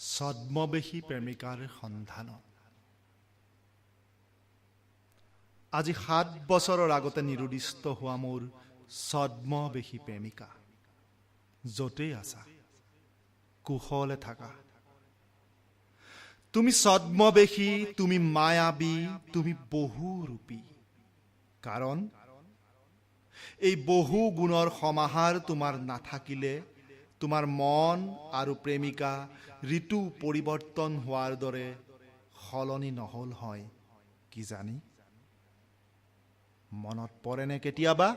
ছদ্মবেশী প্ৰেমিকাৰ সন্ধানত। আজি 7 বছৰৰ আগতে নিৰুদিষ্ট হোৱা মোৰ ছদ্মবেশী প্ৰেমিকা, য'তেই আছা কুশলে থাকা। তুমি ছদ্মবেশী, তুমি মায়াবী, তুমি বহুৰূপী। কাৰণ এই বহু গুণৰ সমাহাৰ তোমাৰ নাথাকিলে তোমাৰ মন আৰু প্ৰেমিকা ঋতু পৰিৱৰ্তন হোৱাৰ দৰে সলনি নহল হয় কিজানি। মনত পৰেনে কেতিয়াবা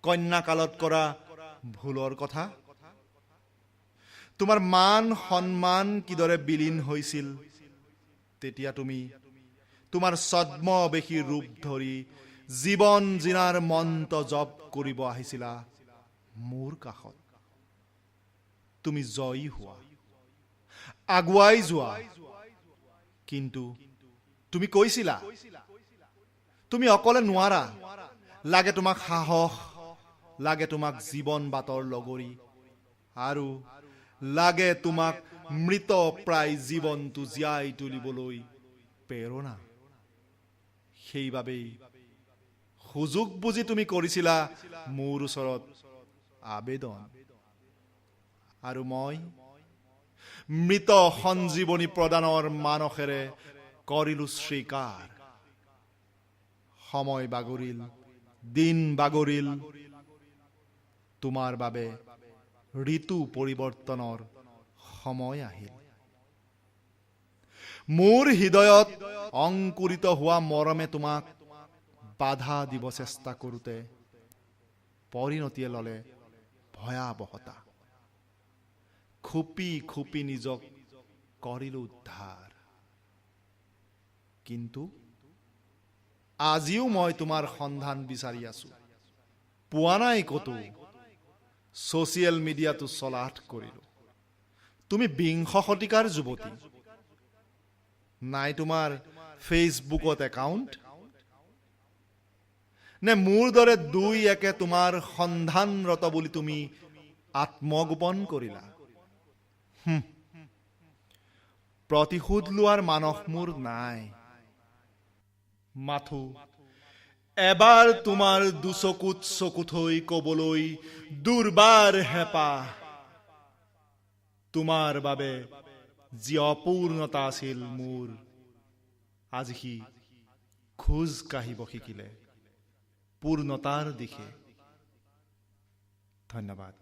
কন্যাকালত কৰা ভুলৰ কথা? তোমাৰ মান সন্মান কিদৰে বিলীন হৈছিল তেতিয়া তুমি তোমাৰ ছদ্মবেশী ৰূপ ধৰি জীৱন জিনাৰ মন্ত্ৰ জপ কৰিব আহিছিলা মোৰ কাষত। তুমি জয়ী হোৱা, আগুৱাই যোৱা, কিন্তু তুমি কৈছিলা তুমি অকলে নোৱাৰা, লাগে তোমাক সাহস, লাগে তোমাক জীৱন বাটৰ লগৰী, আৰু লাগে তোমাক মৃত প্ৰায় জীৱনটো জীয়াই তুলিবলৈ প্ৰেৰণা। সেইবাবেই সুযোগ বুজি তুমি কৰিছিলা মোৰ ওচৰত আবেদন, আৰু মই মৃত সঞ্জীৱনী প্ৰদানৰ মানসেৰে কৰিলো স্বীকাৰ। সময় বাগৰিল, দিন বাগৰিল, তোমাৰ বাবে ঋতু পৰিৱৰ্তনৰ সময় আহিল। মোৰ হৃদয়ত অংকুৰিত হোৱা মৰমে তোমাক বাধা দিব চেষ্টা কৰোঁতে পৰিণতিয়ে ললে ভয়াৱহতা। খুপি খুপি নিজক কৰিলো উদ্ধাৰ, কিন্তু আজিও মই তোমাৰ সন্ধান বিচাৰি আছো, পোৱা নাই ক'তো। ছচিয়েল মিডিয়াটো চলাথ কৰিলো, তুমি বিংশ শতিকাৰ যুৱতী। নাই তোমাৰ ফেচবুকত একাউণ্ট? নে মোৰ দৰে দুই একে তোমাৰ সন্ধানৰত বুলি তুমি আত্মগোপন কৰিলা? প্ৰতিশোধ লোৱাৰ মানস মোৰ নাই। মাথো এবাৰ তোমাৰ দুচকুত চকুত হৈ কবলৈ দুৰ্বাৰ হেঁপাহ, তোমাৰ বাবে যি অপূৰ্ণতা আছিল মোৰ, আজি সি খোজ কাঢ়িব শিকিলে পূৰ্ণতাৰ দিশে। ধন্যবাদ।